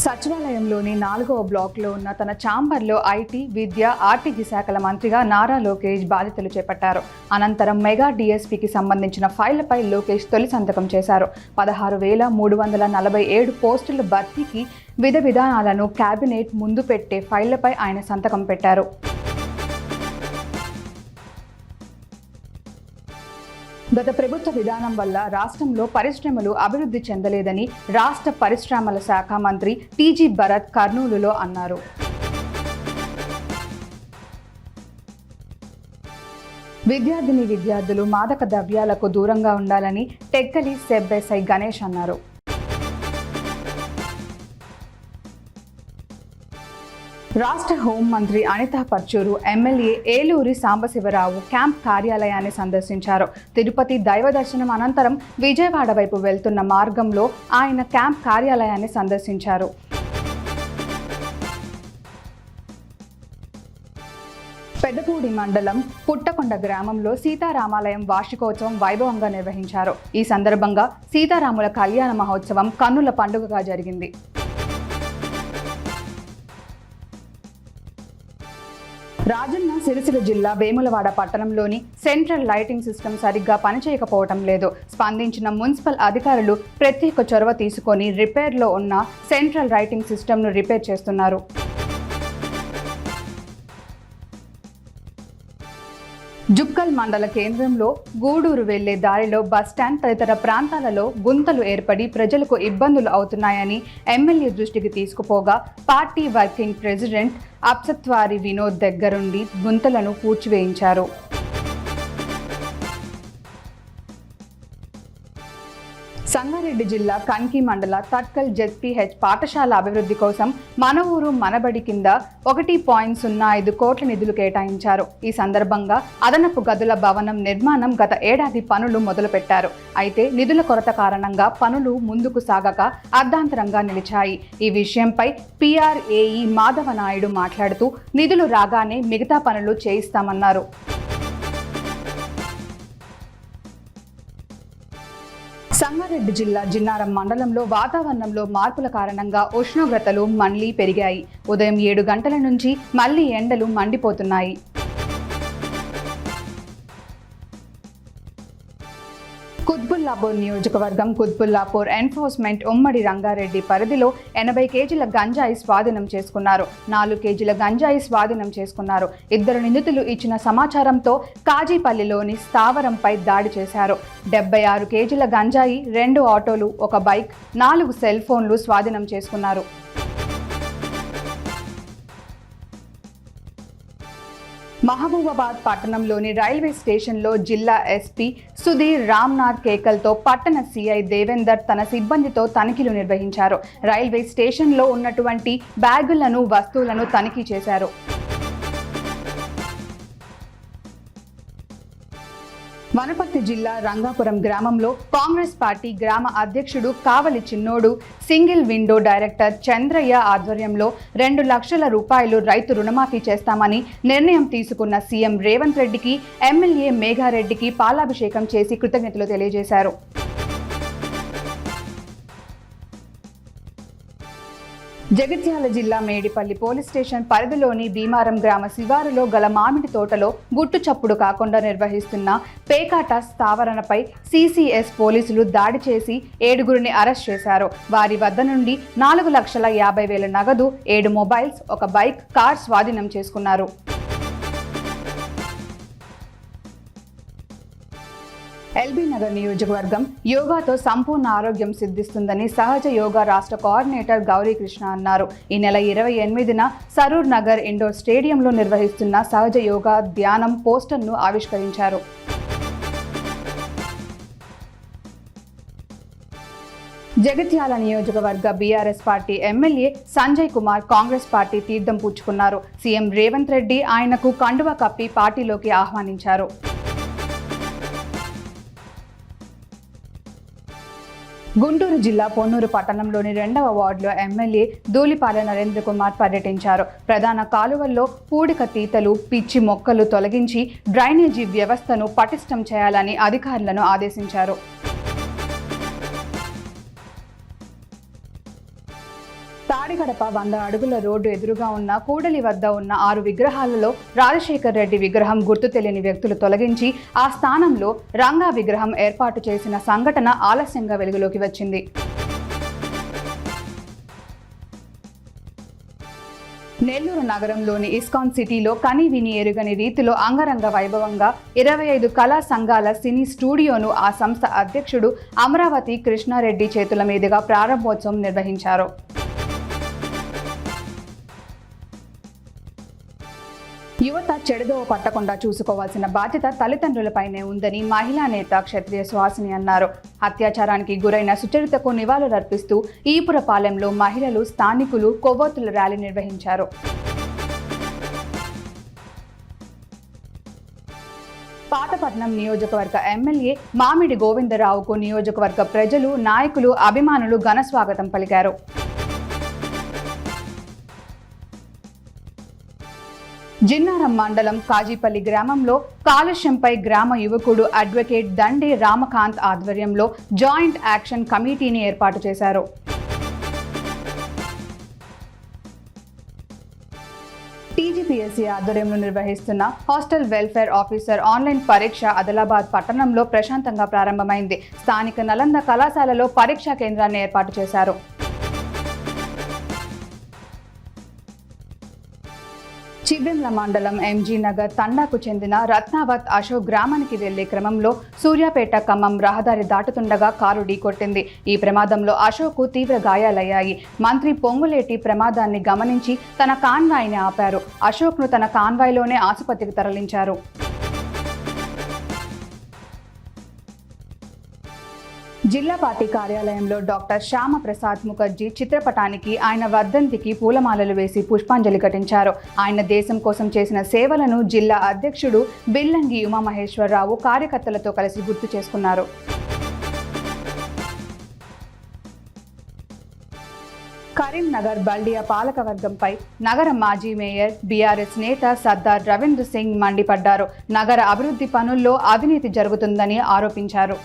సచివాలయంలోని 4వ బ్లాక్లో ఉన్న తన ఛాంబర్లో ఐటీ, విద్య, ఆర్టీజీ శాఖల మంత్రిగా నారా లోకేష్ బాధ్యతలు చేపట్టారు. అనంతరం మెగా డీఎస్పీకి సంబంధించిన ఫైళ్లపై లోకేష్ తొలి సంతకం చేశారు. 16,347 పోస్టుల భర్తీకి విధానాలను కేబినెట్ ముందు పెట్టే ఫైళ్లపై ఆయన సంతకం పెట్టారు. గత ప్రభుత్వ విధానం వల్ల రాష్ట్రంలో పరిశ్రమలు అభివృద్ధి చెందలేదని రాష్ట్ర పరిశ్రమల శాఖ మంత్రి టీజీ భరత్ కర్నూలులో అన్నారు. విద్యార్థులు మాదక ద్రవ్యాలకు దూరంగా ఉండాలని టెక్కలి సెబ్ఎస్ఐ గణేష్ అన్నారు. రాష్ట్ర హోంమంత్రి అనితా పర్చూరు ఎమ్మెల్యే ఏలూరి సాంబశివరావు క్యాంప్ కార్యాలయాన్ని సందర్శించారు. తిరుపతి దైవ దర్శనం అనంతరం విజయవాడ వైపు వెళ్తున్న మార్గంలో ఆయన క్యాంప్ కార్యాలయాన్ని సందర్శించారు. పెద్దపూడి మండలం పుట్టకొండ గ్రామంలో సీతారామాలయం వార్షికోత్సవం వైభవంగా నిర్వహించారు. ఈ సందర్భంగా సీతారాముల కళ్యాణ మహోత్సవం కన్నుల పండుగగా జరిగింది. రాజన్న సిరిసిల్ల జిల్లా వేములవాడ పట్టణంలోని సెంట్రల్ లైటింగ్ సిస్టమ్ సరిగ్గా పనిచేయకపోవటం లేదు. స్పందించిన మున్సిపల్ అధికారులు ప్రత్యేక చొరవ తీసుకొని రిపేర్లో ఉన్న సెంట్రల్ లైటింగ్ సిస్టమ్ను రిపేర్ చేస్తున్నారు. జుక్కల్ మండల కేంద్రంలో గూడూరు వెళ్లే దారిలో బస్టాండ్ తదితర ప్రాంతాలలో గుంతలు ఏర్పడి ప్రజలకు ఇబ్బందులు అవుతున్నాయని ఎమ్మెల్యే దృష్టికి తీసుకుపోగా పార్టీ వర్కింగ్ ప్రెసిడెంట్ అప్సత్వారి వినోద్ దగ్గరుండి గుంతలను పూడ్చివేయించారు. సంగారెడ్డి జిల్లా కన్కి మండల తట్కల్ జెడ్పీహెచ్ పాఠశాల అభివృద్ధి కోసం మన ఊరు మనబడి కింద 1.05 కోట్ల నిధులు కేటాయించారు. ఈ సందర్భంగా అదనపు గదుల భవనం నిర్మాణం గత ఏడాది పనులు మొదలుపెట్టారు. అయితే నిధుల కొరత కారణంగా పనులు ముందుకు సాగక అర్ధాంతరంగా నిలిచాయి. ఈ విషయంపై పీఆర్ఏఈ మాధవనాయుడు మాట్లాడుతూ నిధులు రాగానే మిగతా పనులు చేయిస్తామన్నారు. సంగారెడ్డి జిల్లా జిన్నారం మండలంలో వాతావరణంలో మార్పుల కారణంగా ఉష్ణోగ్రతలు మళ్లీ పెరిగాయి. ఉదయం 7 గంటల నుంచి మళ్లీ ఎండలు మండిపోతున్నాయి. కుత్బుల్లాపూర్ నియోజకవర్గం కుత్బుల్లాపూర్ ఎన్ఫోర్స్మెంట్ ఉమ్మడి రంగారెడ్డి పరిధిలో 80 కేజీల గంజాయి స్వాధీనం చేసుకున్నారు. 4 కేజీల గంజాయి స్వాధీనం చేసుకున్నారు. 2 నిందితులు ఇచ్చిన సమాచారంతో కాజీపల్లిలోని స్థావరంపై దాడి చేశారు. 76 కేజీల గంజాయి, 2 ఆటోలు, 1 బైక్, 4 సెల్ ఫోన్లు స్వాధీనం చేసుకున్నారు. మహబూబాబాద్ పట్టణంలోని రైల్వే స్టేషన్లో జిల్లా ఎస్పీ సుధీర్ రామ్నాథ్ కేకల్తో పట్టణ సీఐ దేవేందర్ తన సిబ్బందితో తనిఖీలు నిర్వహించారు. రైల్వే స్టేషన్లో ఉన్నటువంటి బ్యాగులను, వస్తువులను తనిఖీ చేశారు. వనపర్తి జిల్లా రంగాపురం గ్రామంలో కాంగ్రెస్ పార్టీ గ్రామ అధ్యక్షుడు కావలి చిన్నోడు సింగిల్ విండో డైరెక్టర్ చంద్రయ్య ఆధ్వర్యంలో 2 లక్షల రూపాయలు రైతు రుణమాఫీ చేస్తామని నిర్ణయం తీసుకున్న సీఎం రేవంత్ రెడ్డికి ఎమ్మెల్యే మేఘారెడ్డికి పాలాభిషేకం చేసి కృతజ్ఞతలు తెలియజేశారు. జగిత్యాల జిల్లా మేడిపల్లి పోలీస్ స్టేషన్ పరిధిలోని భీమారం గ్రామ శివారులో గల మామిడి తోటలో గుట్టు చప్పుడు కాకుండా నిర్వహిస్తున్న పేకాట స్థావరణపై సిసిఎస్ పోలీసులు దాడి చేసి 7గురిని అరెస్ట్ చేశారు. వారి వద్ద నుండి 4,50,000 నగదు, 7 మొబైల్స్, 1 బైక్, కార్ స్వాధీనం చేసుకున్నారు. ఎల్బీ నగర్ నియోజకవర్గం యోగాతో సంపూర్ణ ఆరోగ్యం సిద్ధిస్తుందని సహజ యోగా రాష్ట్ర కోఆర్డినేటర్ గౌరీకృష్ణ అన్నారు. ఈ నెల 28న సరూర్ నగర్ ఇండోర్ స్టేడియంలో నిర్వహిస్తున్న సహజ యోగా ధ్యానం పోస్టర్ను ఆవిష్కరించారు. జగిత్యాల నియోజకవర్గ BRS party MLA Sanjay Kumar Congress party తీర్థం పుచ్చుకున్నారు. సీఎం రేవంత్ రెడ్డి ఆయనకు కండువా కప్పి పార్టీలోకి ఆహ్వానించారు. గుంటూరు జిల్లా పొన్నూరు పట్టణంలోని 2వ వార్డులో ఎమ్మెల్యే ధూళిపాల నరేంద్ర కుమార్ పర్యటించారు. ప్రధాన కాలువల్లో పూడిక తీతలు, పిచ్చి మొక్కలు తొలగించి డ్రైనేజీ వ్యవస్థను పటిష్టం చేయాలని అధికారులను ఆదేశించారు. తాడిగడప 100 అడుగుల రోడ్డు ఎదురుగా ఉన్న కూడలి వద్ద ఉన్న 6 విగ్రహాలలో రాజశేఖర్ రెడ్డి విగ్రహం గుర్తు తెలియని వ్యక్తులు తొలగించి ఆ స్థానంలో రంగా విగ్రహం ఏర్పాటు చేసిన సంఘటన ఆలస్యంగా వెలుగులోకి వచ్చింది. నెల్లూరు నగరంలోని ఇస్కాన్ సిటీలో కని విని ఎరుగని రీతిలో అంగరంగ వైభవంగా 25 కళా సంఘాల సినీ స్టూడియోను ఆ సంస్థ అధ్యక్షుడు అమరావతి కృష్ణారెడ్డి చేతుల మీదుగా ప్రారంభోత్సవం నిర్వహించారు. యువత చెడుదోవ పట్టకుండా చూసుకోవాల్సిన బాధ్యత తల్లిదండ్రులపైనే ఉందని మహిళా నేత క్షత్రియ సుహాసిని అన్నారు. అత్యాచారానికి గురైన సుచరితకు నివాళులర్పిస్తూ ఈపురపాలెంలో మహిళలు, స్థానికులు కొవ్వొత్తుల ర్యాలీ నిర్వహించారు. పాతపట్నం నియోజకవర్గ ఎమ్మెల్యే మామిడి గోవిందరావుకు నియోజకవర్గ ప్రజలు, నాయకులు, అభిమానులు ఘన స్వాగతం పలికారు. జిన్నారం మండలం కాజీపల్లి గ్రామంలో కాలుష్యంపై గ్రామ యువకుడు అడ్వకేట్ దండే రామకాంత్ ఆధ్వర్యంలో జాయింట్ యాక్షన్ కమిటీని ఏర్పాటు చేశారు. టీజీపీఎస్సీ ఆధ్వర్యంలో నిర్వహిస్తున్న హాస్టల్ వెల్ఫేర్ ఆఫీసర్ ఆన్లైన్ పరీక్ష ఆదిలాబాద్ పట్టణంలో ప్రశాంతంగా ప్రారంభమైంది. స్థానిక నలంద కళాశాలలో పరీక్షా కేంద్రాన్ని ఏర్పాటు చేశారు. చివ్వెంల మండలం ఎంజీ నగర్ తండాకు చెందిన రత్నావత్ అశోక్ గ్రామానికి వెళ్లే క్రమంలో సూర్యాపేట ఖమ్మం రహదారి దాటుతుండగా కారు ఢీకొట్టింది. ఈ ప్రమాదంలో అశోక్ తీవ్ర గాయాలయ్యాయి. మంత్రి పొంగులేటి ప్రమాదాన్ని గమనించి తన కాన్వాయ్ని ఆపారు. అశోక్ను తన కాన్వాయ్లోనే ఆసుపత్రికి తరలించారు. జిల్లా పార్టీ కార్యాలయంలో డాక్టర్ శ్యామ ప్రసాద్ ముఖర్జీ చిత్రపటానికి ఆయన వర్ధంతికి పూలమాలలు వేసి పుష్పాంజలి ఘటించారు. ఆయన దేశం కోసం చేసిన సేవలను జిల్లా అధ్యక్షుడు బిల్లంగి ఉమామహేశ్వరరావు కార్యకర్తలతో కలిసి గుర్తు చేసుకున్నారు. కరీంనగర్ బల్దియా పాలకవర్గంపై నగర మాజీ మేయర్ బీఆర్ఎస్ నేత సర్దార్ రవీంద్ర సింగ్ మండిపడ్డారు. నగర అభివృద్ధి పనుల్లో అవినీతి జరుగుతుందని ఆరోపించారు.